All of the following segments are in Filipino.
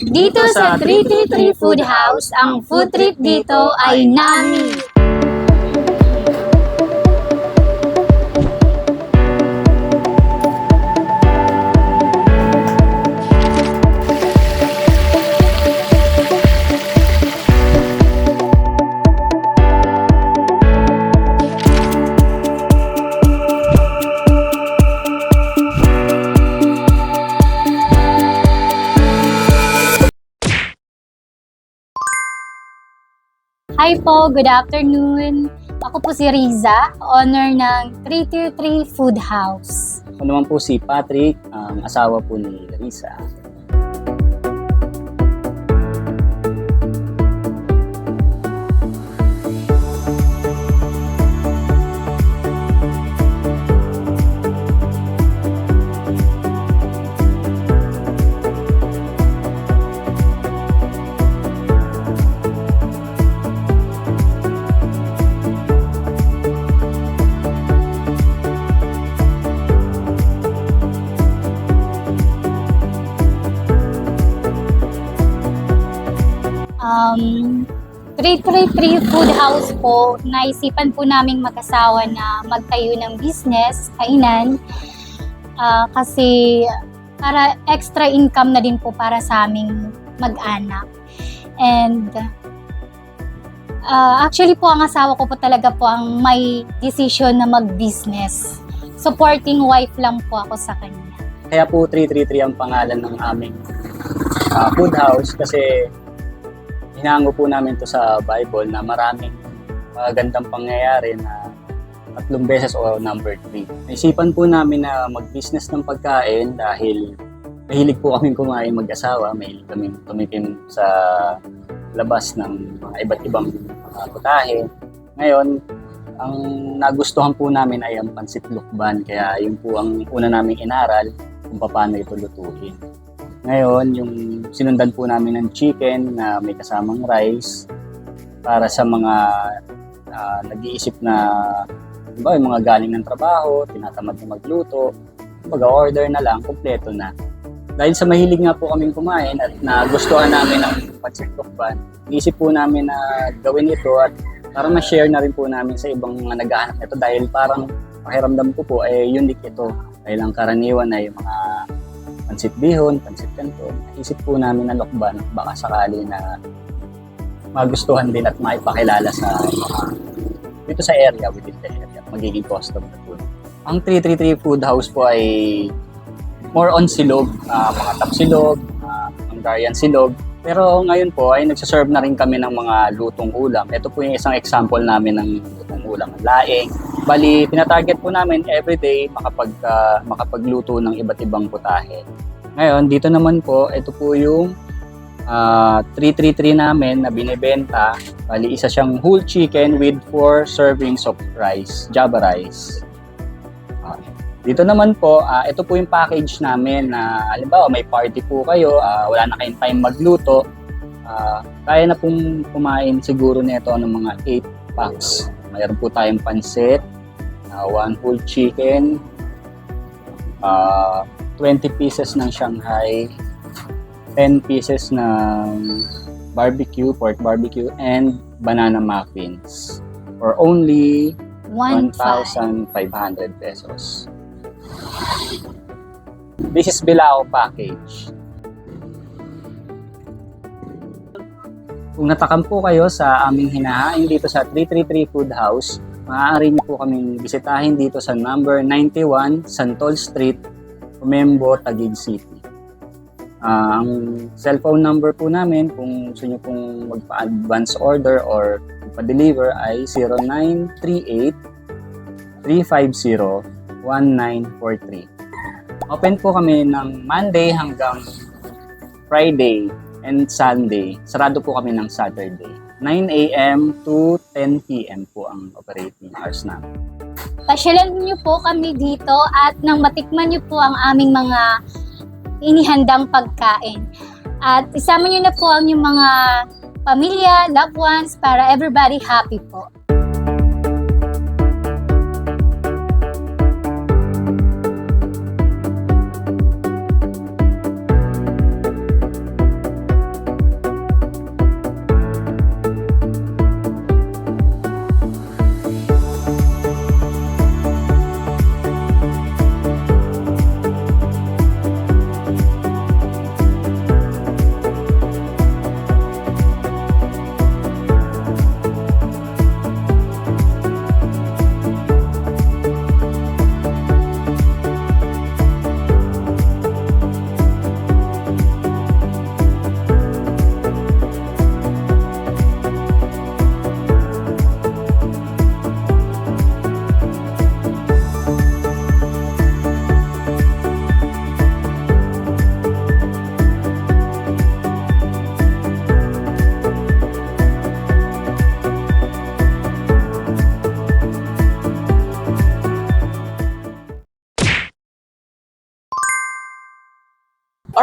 Dito sa 333 Food House, ang food trip dito ay NAMI. Hi po, good afternoon. Ako po si Riza, owner ng 333 Food House. Ako naman po si Patrick, ang asawa po ni Risa. Um, 333 Food House po, naisipan po naming mag-asawa na magtayo ng business, kainan, kasi para extra income na din po para sa aming mag-anak. And actually po, ang asawa ko po talaga po ang may decision na mag-business. Supporting wife lang po ako sa kanya. Kaya po 333 ang pangalan ng aming food house kasi hinango po namin to sa Bible na maraming magandang pangyayari na 3 beses o number 3. Naisipan po namin na mag-business ng pagkain dahil mahilig po kaming kumain mag-asawa, mahilig kaming tumikim sa labas ng mga iba't ibang putahe. Ngayon, ang nagustuhan po namin ay ang pansit lukban, kaya yun po ang una naming inaral kung paano ito lutuin. Ngayon, yung sinundan po namin ng chicken na may kasamang rice para sa mga nag-iisip na diba, yung mga galing ng trabaho, tinatamad na magluto, mag-order na lang, kompleto na. Dahil sa mahilig nga po kaming kumain at nagustuhan namin ang pansit lukban, iisip po namin na gawin ito at para ma-share na rin po namin sa ibang mga naghahanap nito dahil parang pakiramdam ko po ay unique ito. Dahil ang karaniwan ay mga pansit bihon, pansit canton. Isip po namin na lukban, baka sakali na magustuhan din at maipakilala sa dito sa area, within the area, magiging customer po. Ang 333 Food House po ay more on silog, mga tapsilog, Hungarian silog. Pero ngayon po ay nagsaserve na rin kami ng mga lutong ulam. Ito po yung isang example namin ng lutong ulam, laing. Bali, pinatarget po namin everyday makapagluto ng iba't ibang putahe. Ngayon, dito naman po, ito po yung 333 namin na binibenta. Bali, isa siyang whole chicken with 4 servings of rice, Java rice. Dito naman po, ito po yung package namin na halimbawa may party po kayo, wala na kayong time magluto, kaya na pong kumain siguro nito ng mga 8 packs. Mayroon po tayong pansit, 1 whole chicken, 20 pieces ng Shanghai, 10 pieces ng barbecue, pork barbecue, and banana muffins for only 1,500 pesos. This is Bilao package. Kung natakam po kayo sa aming hinahain dito sa 333 Food House, maaari niyo po kaming bisitahin dito sa number 91 Santol Street, Umembo, Taguig City. Ang cellphone number po namin kung gusto niyo pong magpa-advance order or magpa-deliver ay 0938 350 1943. Open po kami ng Monday hanggang Friday and Sunday. Sarado po kami ng Saturday. 9 a.m. to 10 p.m. po ang operating hours namin. Pasyalan niyo po kami dito at nang matikman niyo po ang aming mga inihandang pagkain. At isama niyo na po ang inyong mga pamilya, loved ones para everybody happy po.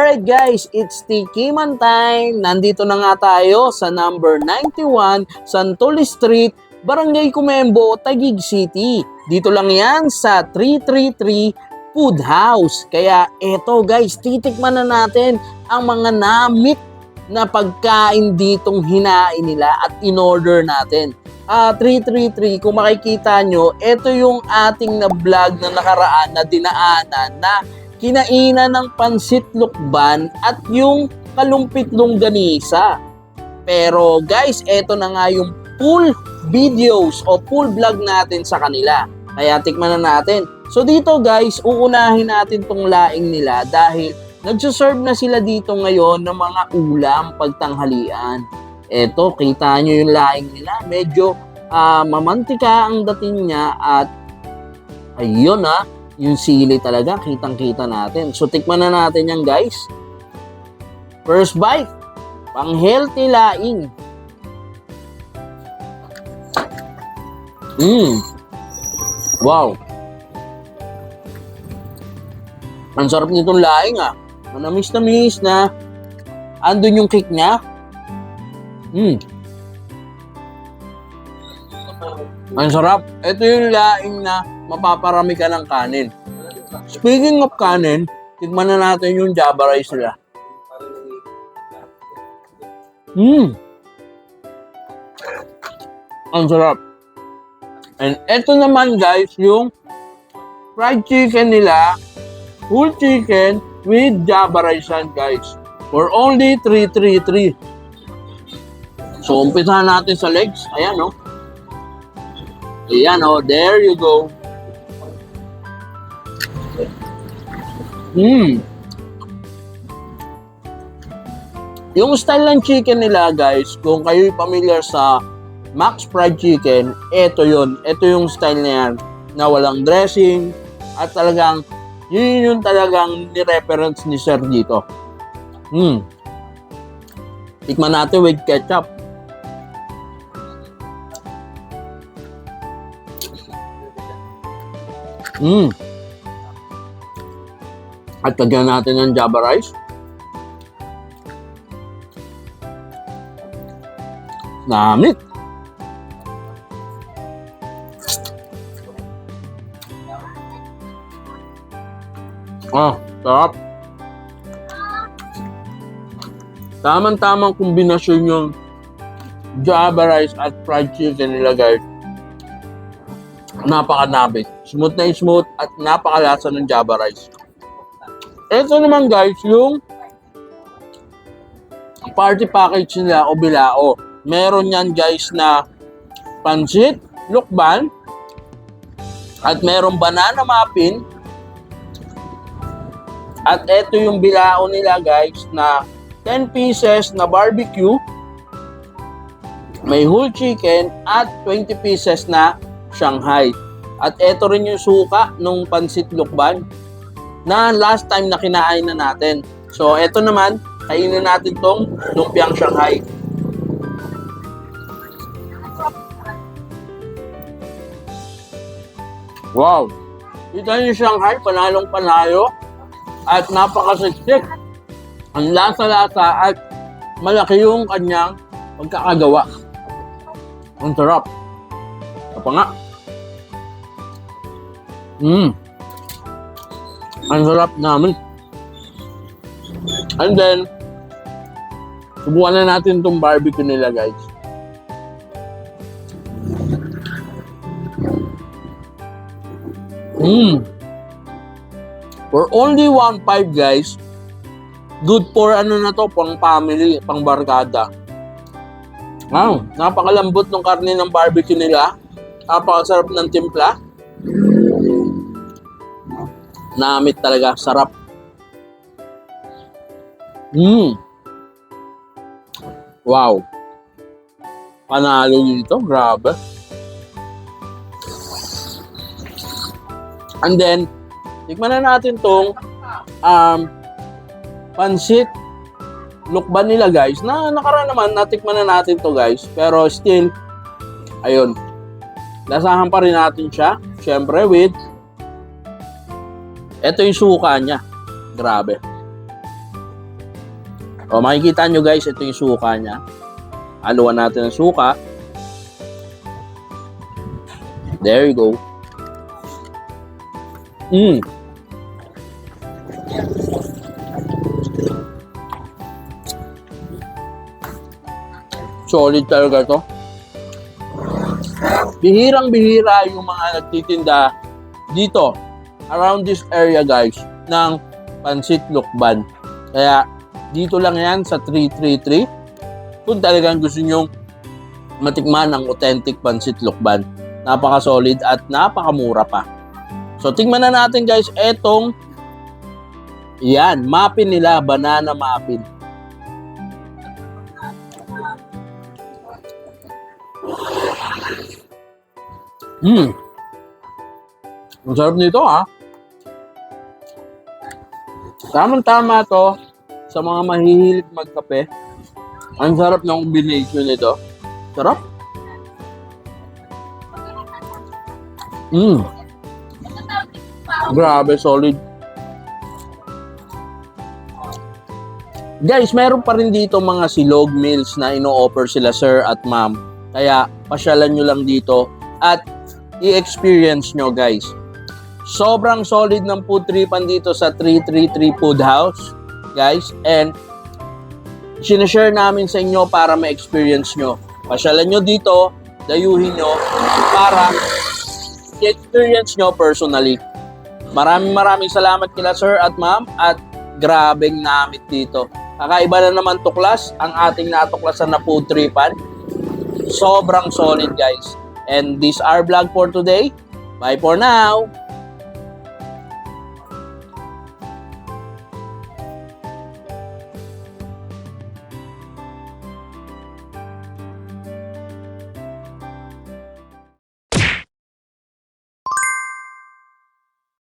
Alright guys, it's Tikiman time. Nandito na nga tayo sa number 91, Santol Street, Barangay Comembo, Taguig City. Dito lang yan sa 333 Food House. Kaya eto guys, titikman na natin ang mga namit na pagkain ditong hinain nila at in-order natin. 333, kung makikita nyo, ito yung ating na vlog na nakaraan na dinaanan na kinainan ng pansit lukban at yung kalumpit longganisa. Pero guys, ito na nga yung full videos o full vlog natin sa kanila. Kaya tikman na natin. So dito guys, uunahin natin tong laing nila dahil nagsuserve na sila dito ngayon ng mga ulam pagtanghalian. Eto, kita nyo yung laing nila. Medyo mamantika ang dating niya at ayun yung sili talaga, kitang-kita natin. So, tikman na natin yan guys. First bite, pang-healthy laing. Wow. Ang sarap nitong laing Manamis-namis na andun yung kick niya. Ang sarap. Ito yung laing na mapaparami ka ng kanin. Speaking of kanin, tikman na natin yung Java rice nila. Ang sarap. And ito naman guys, yung fried chicken nila, whole chicken with Java rice yan guys. For only 333. So, umpisahan natin sa legs. Ayan, Ayan, there you go. Yung style ng chicken nila, guys, kung kayo'y familiar sa Max Fried Chicken, ito yun. Ito yung style na yan, na walang dressing, at talagang, yun yung talagang ni-reference ni Sir dito. Tikman natin with ketchup. At lagyan natin ng Java rice. Namit. Sarap. Tamang-tamang kombinasyon yung Java rice at fried chicken nila guys. Napakanabit. Smooth na smooth at napakalasa ng Java rice. Ito naman guys, yung party package nila o bilao. Meron yan guys na pansit, lukban, at meron banana muffin. At ito yung bilao nila guys na 10 pieces na barbecue, may whole chicken at 20 pieces na Shanghai. At ito rin yung suka nung pansit lukban na last time na kinain na natin. So, ito naman, kainin natin tong lumpiang Shanghai. Wow! Kita niyo yung Shanghai, panalong-panalo at napakasiksik. Ang lasa-lasa at malaki yung kanyang pagkakagawa. Ang sarap. Apa nga? Ang sarap namin. And then, subukan na natin itong barbecue nila, guys. For only 1.5 guys, good for ano na to, pang family, pang barkada. Wow, napakalambot ng karne ng barbecue nila. Napakasarap ng timpla. Namit talaga, sarap. Wow. Panalo dito, grabe. And then, tikman na natin tong pansit lukban nila guys. Na nakaraan naman, natikman na natin to guys. Pero still, ayun. Lasahan pa rin natin siya. Siyempre with ito yung suka niya. Grabe. O, makikita nyo guys, ito yung suka niya. Haluan natin ang suka. There you go. Solid talaga to. Bihirang-bihira yung mga nagtitinda dito, around this area guys, ng pansit lukban. Kaya, dito lang yan sa 333. Kung talagang gusto nyong matikman ang authentic pansit lukban. Napaka-solid at napakamura pa. So, tingnan na natin guys, etong yan, muffin nila, banana muffin. Ang sarap nito ha. Tamang-tama to sa mga mahihilig magkape. Ang sarap ng combination nito. Sarap. Grabe, solid. Guys, meron pa rin dito mga silog meals na ino-offer sila sir at ma'am. Kaya pasyalan nyo lang dito at i-experience nyo guys. Sobrang solid ng food tripan dito sa 333 Food House guys. And sinashare namin sa inyo para ma-experience nyo. Pasyalan nyo dito, dayuhin nyo para i-experience nyo personally. Maraming salamat kila sir at ma'am at grabeng namit dito. Kakaiba na naman tuklas ang ating natuklasan na food tripan. Sobrang solid guys. And this our vlog for today. Bye for now.